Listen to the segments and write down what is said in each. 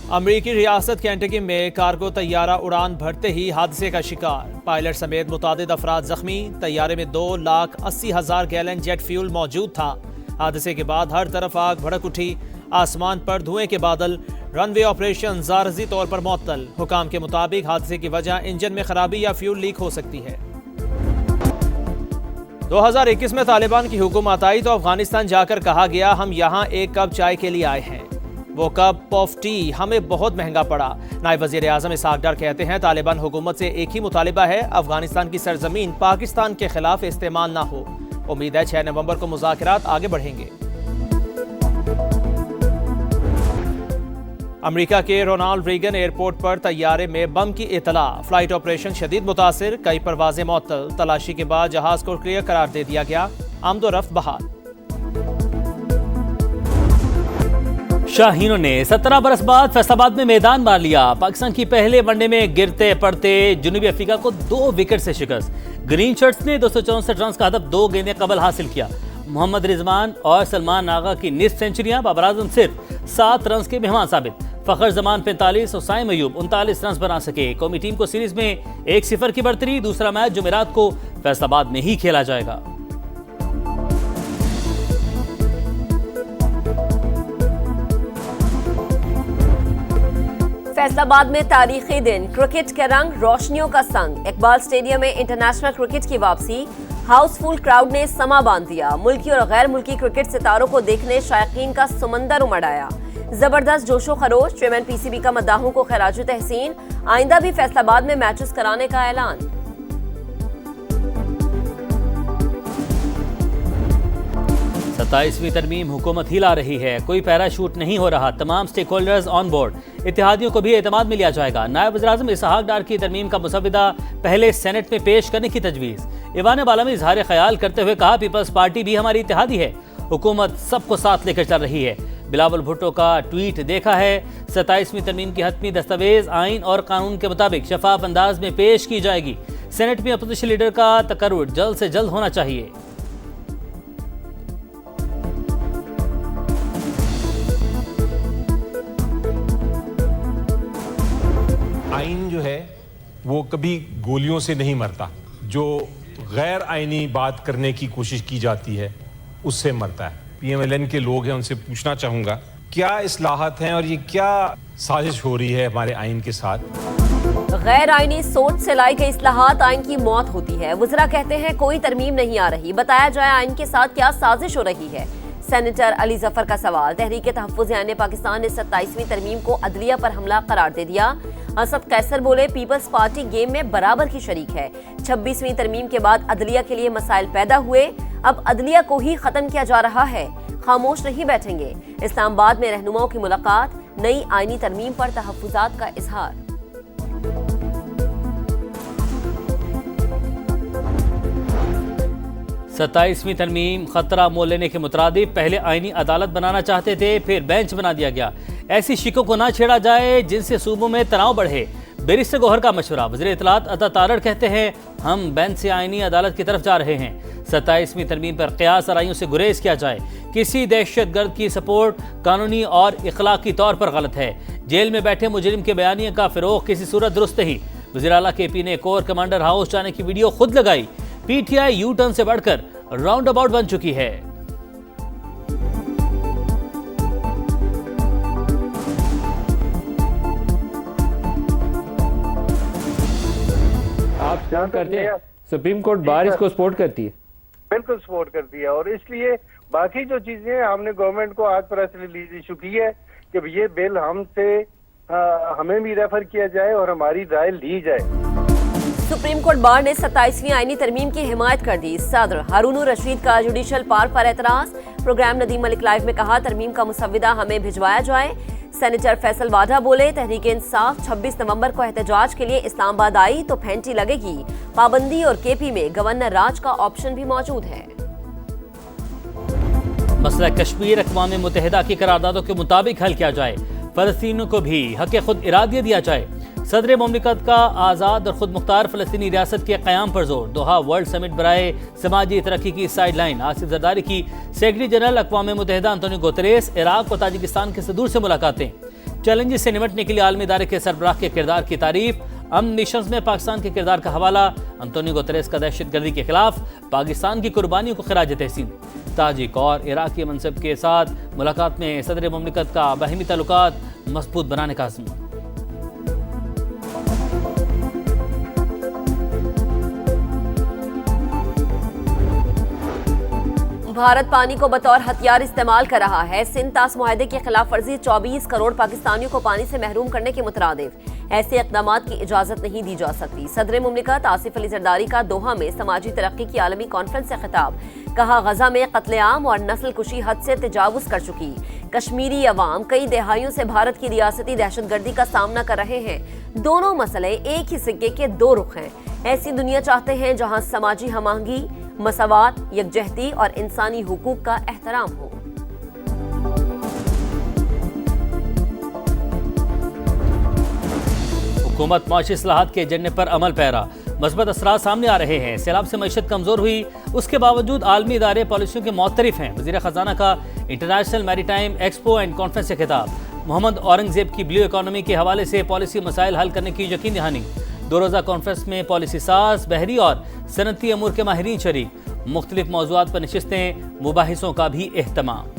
अमेरिकी रियासत केंटकी में कार्गो तैयारा उड़ान भरते ही हादसे का शिकार, पायलट समेत मुतादिद अफराद जख्मी। तैयारे में 2,80,000 गैलन जेट फ्यूल मौजूद था। हादसे के बाद हर तरफ आग भड़क उठी, आसमान पर धुएं के बादल, रनवे ऑपरेशन जारजी तौर पर मुअत्तल। हुकाम के मुताबिक हादसे की वजह इंजन में खराबी या फ्यूल लीक हो सकती है। 2021 में तालिबान की हुकूमत आई तो अफगानिस्तान जाकर कहा गया हम यहाँ एक कप चाय के लिए आए हैं, वो कप ऑफ टी हमें बहुत महंगा पड़ा। नायब वज़ीर आज़म इसहाक डार कहते हैं तालिबान हुकूमत से एक ही मुतालिबा है, अफगानिस्तान की सरजमीन पाकिस्तान के खिलाफ इस्तेमाल ना हो। उम्मीद है 6 नवंबर को मुज़ाकरात आगे बढ़ेंगे। अमेरिका के रोनाल्ड रीगन एयरपोर्ट पर तैयारे में बम की इतला, फ्लाइट ऑपरेशन शदीद मुतासिर, कई परवाजें मुअत्तल। तलाशी के बाद जहाज को क्लियर करार दे दिया गया, आमदोरफ्त बहाल। शाहीनों ने 17 बरस बाद फैसलाबाद में मैदान मार लिया। पाकिस्तान की पहले वनडे में गिरते पड़ते जनूबी अफ्रीका को 2 विकेट से शिकस्त। ग्रीन शर्ट्स ने 264 रन का हदफ 2 गेंदें कबल हासिल किया। मोहम्मद रिजवान और सलमान आगा की निस्फ सेंचुरियां, बाबर आजम सिर्फ 7 रन के मेहमान साबित। फखर जमान 45 और साइम अयूब 39 रन बना सके। कौमी टीम को सीरीज में 1-0 की बढ़तरी। दूसरा मैच जुमेरात को फैसलाबाद में ही खेला जाएगा। फैसलाबाद में तारीखी दिन, क्रिकेट के रंग, रोशनियों का संग। इकबाल स्टेडियम में इंटरनेशनल क्रिकेट की वापसी, हाउसफुल क्राउड ने समा बांध दिया। मुल्की और गैर मुल्की क्रिकेट सितारों को देखने शायकीन का समंदर उमड़ आया। जबरदस्त जोशो खरोश, चेयरमैन पीसीबी का मद्दाहों को खराज तहसीन। आइंदा भी फैसलाबाद में मैचेस कराने का ऐलान। सत्ताईसवीं तरमीम हुकूमत ही ला रही है, कोई पैराशूट नहीं हो रहा। तमाम स्टेक होल्डर्स ऑन बोर्ड, इत्तेहादियों को भी एतमाद में लिया जाएगा। नायब वज़ीर आज़म इसहाक डार की तरमीम का मुसविदा पहले सेनेट में पेश करने की तजवीज़। ईवान बाला में इजहार ख्याल करते हुए कहा पीपल्स पार्टी भी हमारी इत्तेहादी है, हुकूमत सबको साथ लेकर चल रही है। बिलावल भुट्टो का ट्वीट देखा है। 27वीं तरमीम की हतमी दस्तावेज आइन और कानून के मुताबिक शफाफ अंदाज में पेश की जाएगी। सेनेट में अपोजिशन लीडर का तकर्रुर जल्द से जल्द होना चाहिए। आइन जो है वो कभी गोलियों से नहीं मरता, जो गैर आइनी बात करने की कोशिश की जाती है उससे मरता है। पीएमएलएन के लोग हैं, उनसे पूछना चाहूंगा क्या इस्लाहत हैं और ये क्या साजिश हो रही है हमारे आइन के साथ। गैर आइनी सोच से लाई गई इस्लाहात आइन की मौत होती है। वज़रा कहते हैं कोई तरमीम नहीं आ रही, बताया जाए आइन के साथ क्या साजिश हो रही है। सेनेटर अली जफर का सवाल, तहरीक तहफ़्फ़ुज़ आइन पाकिस्तान ने 27वीं तरमीम को अदलिया पर हमला करार दे दिया। असद कैसर बोले पीपल्स पार्टी गेम में बराबर की शरीक है। 26वीं तरमीम के बाद अदलिया के लिए मसाइल पैदा हुए, अब अदलिया को ही खत्म किया जा रहा है, खामोश नहीं बैठेंगे। इस्लामाबाद में रहनुमाओं की मुलाकात, नई आइनी तरमीम पर तहफ़्फ़ुज़ात का इजहार। सत्ताईसवीं तरमीम खतरा मोल लेने के मुताबिक पहले आईनी अदालत बनाना चाहते थे, फिर बेंच बना दिया गया। ऐसी शिकों को ना छेड़ा जाए जिनसे सूबों में तनाव बढ़े। बैरिस्टर गौहर का मशवरा, वज़ीर इत्तलात अता तारड़ कहते हैं हम बेंच से आईनी अदालत की तरफ जा रहे हैं। 27वीं तरमीम पर क़यास आराइयों से गुरेज किया जाए। किसी दहशत गर्द की सपोर्ट कानूनी और इखलाकी तौर पर गलत है। जेल में बैठे मुजरिम के बयानियों का फ़िरोग किसी सूरत दुरुस्त नहीं। वज़ीर आला KP ने कोर कमांडर हाउस जाने की वीडियो खुद लगाई। PTI यू टर्न से बढ़कर राउंड अबाउट बन चुकी है। आप क्या करते हैं? सुप्रीम कोर्ट बार इसको सपोर्ट करती है, बिल्कुल सपोर्ट करती है। और इसलिए बाकी जो चीजें हैं हमने गवर्नमेंट को आज प्रेस रिलीज इशू की है कि ये बिल हमें भी रेफर किया जाए और हमारी राय ली जाए। सुप्रीम कोर्ट बार ने 27वीं आईनी तरमीम की हिमायत कर दी। सदर हारून रशीद का जुडिशल पार्क पर एतराज। प्रोग्राम नदीम मलिक लाइव में कहा तरमीम का मुसविदा हमें भिजवाया जाए। सेनेटर फैसल वाडा बोले तहरीक इंसाफ 26 नवंबर को एहतजाज के लिए इस्लामाबाद आई तो फेंटी लगेगी। पाबंदी और KP में गवर्नर राज का ऑप्शन भी मौजूद है। मसला कश्मीर अक़वाम मुत्तहिदा की करारदादों के मुताबिक हल किया जाए। फ़लस्तीनियों को भी हक़ खुद इरादियत दिया जाए। सदर मुमलिकत का आज़ाद और खुद मुख्तार फ़लस्तीनी रियासत के क़याम पर जोर। दोहा वर्ल्ड समिट बराए समाजी तरक्की की साइडलाइन। आसिफ जरदारी की सेक्रेटरी जनरल अक़वाम मुत्तहिदा अंतोनियो गुतेरेस, इराक और ताजिकिस्तान के सदूर से मुलाकातें। चैलेंजेस से निपटने के लिए आलमी इदारे के सरबराह के किरदार की तारीफ। अमन मिशंस में पाकिस्तान के किरदार का हवाला। अंतोनियो गुतरेस का दहशतगर्दी के खिलाफ पाकिस्तान की कुर्बानियों को खिराज तहसीन। ताजिक और इराकी मनसब के साथ मुलाकात में सदर मुमलिकत का बाहिमी ताल्लुकात मजबूत बनाने का अज़्म। भारत पानी को बतौर हथियार इस्तेमाल कर रहा है। सिंध तास मुआहदे की खिलाफ वर्जी 24 करोड़ पाकिस्तानियों को पानी से महरूम करने के मुतरादिफ। ऐसे इक़दामात की इजाजत नहीं दी जा सकती। सदर मुमलिकत आसिफ अली जरदारी का दोहा में समाजी तरक्की की आलमी कॉन्फ्रेंस से खिताब। कहा, गजा में कत्लेआम और नस्ल कुशी हद से तजावुज कर चुकी। कश्मीरी अवाम कई दहाइयों से भारत की रियासती दहशतगर्दी का सामना कर रहे हैं। दोनों मसले एक ही सिक्के के दो रुख हैं। ऐसी दुनिया चाहते हैं जहां समाजी हमाहंगी, मसावात, यकजहती और इंसानी हुकूक का एहतराम हो। हुकूमत माशी इस्लाहात के एजेंडे पर अमल पैरा। मस्बत असरात सामने आ रहे हैं। सैलाब से मईशत कमजोर हुई, उसके बावजूद आलमी इदारे पॉलिसियों के मुअत्तरिफ हैं। वज़ीर ख़जाना का international maritime expo and conference से खिताब। मोहम्मद औरंगजेब की ब्लू इकॉनमी के हवाले से पॉलिसी मसाइल हल करने की यकीन दहानी। 2 रोज़ा कॉन्फ्रेंस में पॉलिसी साज, बहरी और सनती अमूर के माहिरीन शरीक। मुख्तलिफ मौज़ूआत पर नशिस्तें, मुबाहिसों का भी एहतमाम।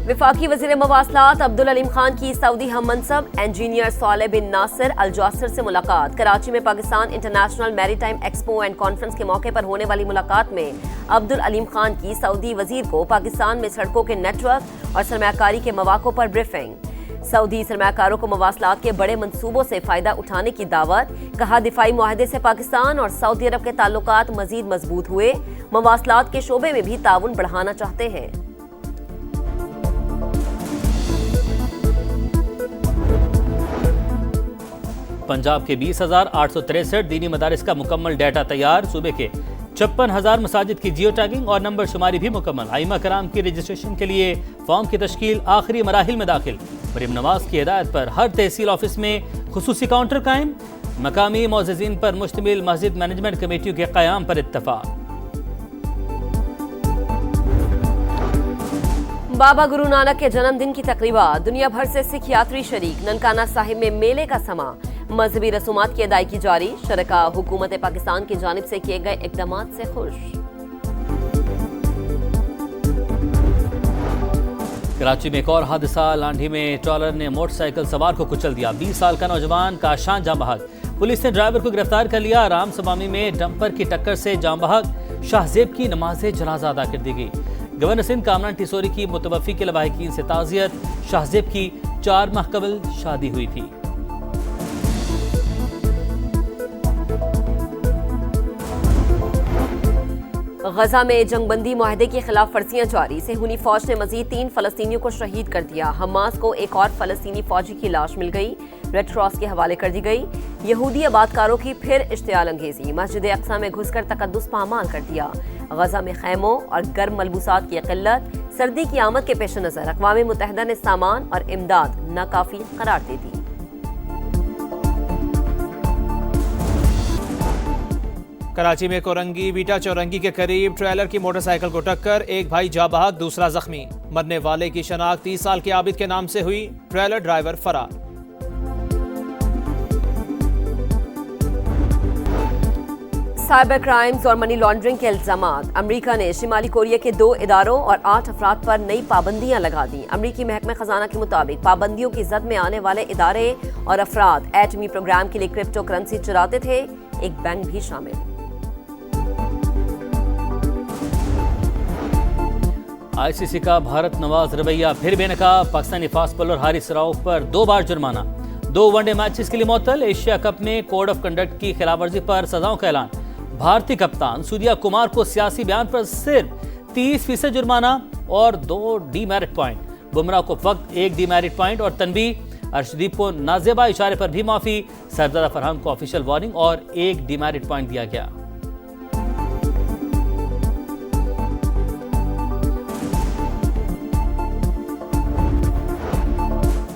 वफाकी वज़ीर मवासलात अब्दुल अलीम खान की सऊदी हम मनसब इंजीनियर सालेह बिन नासिर अल जासिर से मुलाकात। कराची में Pakistan international maritime expo and conference के मौके पर होने वाली मुलाकात में अब्दुल अलीम खान की सऊदी वज़ीर को पाकिस्तान में सड़कों के नेटवर्क और सरमायाकारी के मौक़ों पर ब्रीफिंग। सऊदी सरमायाकारों को मवासलात के बड़े मंसूबों से फ़ायदा उठाने की दावत। कहा, दिफाई मुआहदे से पाकिस्तान और सऊदी अरब के ताल्लुकात मज़ीद मजबूत हुए। मवासलात के शोबे में भी ताउन बढ़ाना चाहते हैं। पंजाब के 20,863 दीनी मदारिस का मुकम्मल डाटा तैयार। सूबे के 56,000 मसाजिद की जियो टैगिंग और नंबर शुमारी भी मुकम्मल। आइमा कराम की रजिस्ट्रेशन के लिए फॉर्म की तश्कील आखिरी मराहिल में दाखिल। मरीम नवाज की हिदायत पर हर तहसील ऑफिस में खुसूसी काउंटर कायम। मकामी मोअज़्ज़िज़ीन पर मुश्तमिल मस्जिद मैनेजमेंट कमेटियों के क़याम पर इत्तफाक। बाबा गुरु नानक के जन्मदिन की तकरीबा। दुनिया भर से सिख यात्री शरीक। ननकाना साहिब में मेले का समा। मजहबी रसूमात की अदायगी जारी। शरका हुकूमत पाकिस्तान की जानिब से किए गए इक़दामात से खुश। कराची में एक और हादसा। लांढी में ट्रॉलर ने मोटरसाइकिल सवार को कुचल दिया। 20 साल का नौजवान काशान जाम बहक। पुलिस ने ड्राइवर को गिरफ्तार कर लिया। राम सबामी में डंपर की टक्कर से जाम बहक। शाहजेब की नमाज जनाजा अदा कर दी गई। गवर्नर सिंध कामरान टिसोरी की मुतवफ़ी के लवाहिकीन से ताज़ियत। शाहजेब की 4 माह कबल शादी हुई थी। गजा में जंगबंदी मुआहदे की खिलाफ वर्जियां जारी। सेहूनी फौज ने मजीद 3 फलस्तीनियों को शहीद कर दिया। हमास को एक और फलस्तीनी फौजी की लाश मिल गई, रेड क्रॉस के हवाले कर दी गई। यहूदी आबादकारों की फिर इश्तियाल अंगेजी। मस्जिद अक्सा में घुसकर तकद्दुस पामाल कर दिया। गजा में खैमों और गर्म मलबूसात की किल्लत। सर्दी की आमद के पेश नज़र अक़वाम मुत्तहिदा ने सामान और इमदाद नाकाफी करार दे दी। कराची में कोरंगी बीटा चौरंगी के करीब ट्रेलर की मोटरसाइकिल को टक्कर। एक भाई जा बहक, दूसरा जख्मी। मरने वाले की शनाख्त 30 साल के आबिद के नाम से हुई। ट्रेलर ड्राइवर फरार। साइबर क्राइम्स और मनी लॉन्ड्रिंग के इल्जामात। अमरीका ने शिमाली कोरिया के 2 इदारों और 8 अफराद पर नई पाबंदियां लगा दी। अमरीकी महकमे खजाना के मुताबिक पाबंदियों की जद में आने वाले इदारे और अफराद एटमी प्रोग्राम के लिए क्रिप्टो करेंसी चुराते थे। एक बैंक भी शामिल। आईसीसी का भारत नवाज रवैया फिर बेनकाब। पाकिस्तानी फास्ट बॉलर हारिस राउफ पर 2 बार जुर्माना। 2 वनडे मैचेस के लिए मुअत्तल। एशिया कप में कोड ऑफ कंडक्ट की खिलाफवर्जी पर सजाओं का ऐलान। भारतीय कप्तान सूर्या कुमार को सियासी बयान पर सिर्फ 30% जुर्माना और 2 डीमेरिट पॉइंट। बुमराह को फक्त 1 डीमेरिट पॉइंट और तनबीह। अर्शदीप को नाजेबा इशारे पर भी माफी। सरदार फरहान को ऑफिशियल वार्निंग और 1 डीमेरिट पॉइंट दिया गया।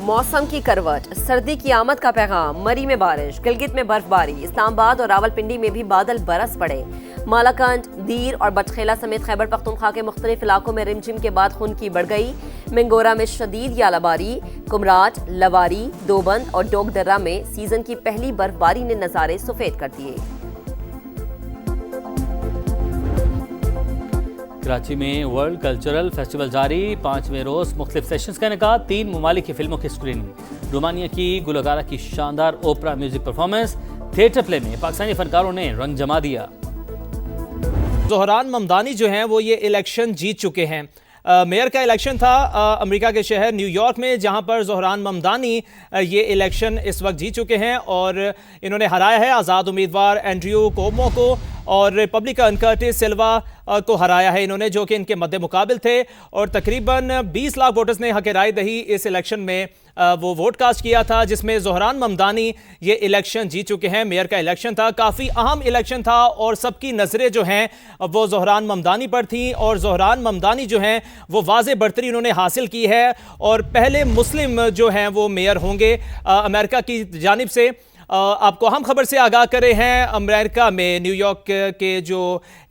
मौसम की करवट, सर्दी की आमद का पैगाम, मरी में बारिश, गिलगित में बर्फबारी, इस्लामाबाद और रावलपिंडी में भी बादल बरस पड़े। मालाकंड, दीर और बटखेला समेत खैबर पख्तूनख्वा के मुख्तलिफ इलाकों में रिमझिम के बाद खुनकी बढ़ गई। मिंगोरा में शदीद यालाबारी, कुमराट, लवारी, दोबंद और डोगदर्रा में सीजन की पहली बर्फबारी ने नज़ारे सफेद कर दिए। कराची में वर्ल्ड कल्चरल फेस्टिवल जारी, 5वें रोज मुख्तलिफ सेशंस का इनेकाद, 3 ममालिक की फिल्मों की स्क्रीनिंग, रोमानिया की गुलकारा की शानदार ओपरा म्यूजिक परफॉर्मेंस, थिएटर प्ले में पाकिस्तानी फनकारों ने रंग जमा दिया। ज़ोहरान ममदानी जो हैं वो ये इलेक्शन जीत चुके हैं। मेयर का इलेक्शन था अमेरिका के शहर न्यूयॉर्क में, जहां पर ज़ोहरान ममदानी ये इलेक्शन इस वक्त जीत चुके हैं और इन्होंने हराया है आज़ाद उम्मीदवार एंड्रयू कोमो को और रिपब्लिकन कर्टिस सिल्वा को हराया है इन्होंने, जो कि इनके मद्दे मुकाबिल थे। और तकरीबन 20 लाख वोटर्स ने हक राय दही इस इलेक्शन में वो वोट कास्ट किया था, जिसमें ज़ोहरान ममदानी ये इलेक्शन जीत चुके हैं। मेयर का इलेक्शन था, काफ़ी अहम इलेक्शन था और सबकी नज़रें जो हैं वो ज़ोहरान ममदानी पर थी और ज़ोहरान ममदानी जो हैं वो वाज़े बढ़तरी उन्होंने हासिल की है और पहले मुस्लिम जो हैं वो मेयर होंगे अमेरिका की जानिब से। आपको हम खबर से आगाह करे हैं अमेरिका में न्यूयॉर्क के जो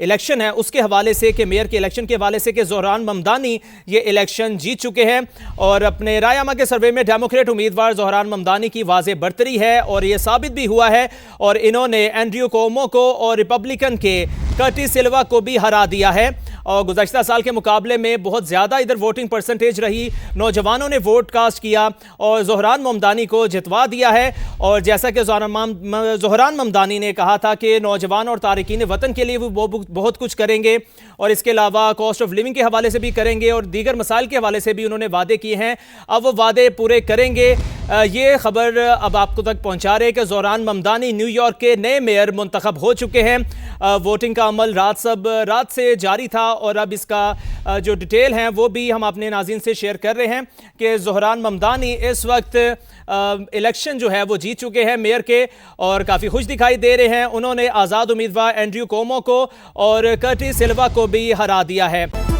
इलेक्शन है उसके हवाले से कि मेयर के इलेक्शन के हवाले से कि ज़ोहरान ममदानी ये इलेक्शन जीत चुके हैं और अपने रायमा के सर्वे में डेमोक्रेट उम्मीदवार ज़ोहरान ममदानी की वाज़े बढ़तरी है और ये साबित भी हुआ है और इन्होंने एंड्रयू कोमो को और रिपब्लिकन के कर्टिस सिल्वा को भी हरा दिया है। और गुज़श्ता साल के मुकाबले में बहुत ज़्यादा इधर वोटिंग परसेंटेज रही, नौजवानों ने वोट कास्ट किया और ज़ोहरान ममदानी को जितवा दिया है। और जैसा कि ज़ोहरान ममदानी ने कहा था कि नौजवान और तारिकीन वतन के लिए वो बहुत कुछ करेंगे और इसके अलावा कॉस्ट ऑफ लिविंग के हवाले से भी करेंगे और दीगर मसाइल के हवाले से भी उन्होंने वादे किए हैं। अब वो वादे पूरे करेंगे। ये खबर अब आपको तक पहुंचा रहे कि ज़ोहरान ममदानी न्यूयॉर्क के नए मेयर मुंतखब हो चुके हैं। वोटिंग का अमल रात से जारी था और अब इसका जो डिटेल हैं वो भी हम अपने नाज़रीन से शेयर कर रहे हैं कि ज़ोहरान ममदानी इस वक्त इलेक्शन जो है वो जीत चुके हैं मेयर के और काफ़ी खुश दिखाई दे रहे हैं। उन्होंने आज़ाद उम्मीदवार एंड्रयू कोमो को और कर्टिस सिल्वा को भी हरा दिया है।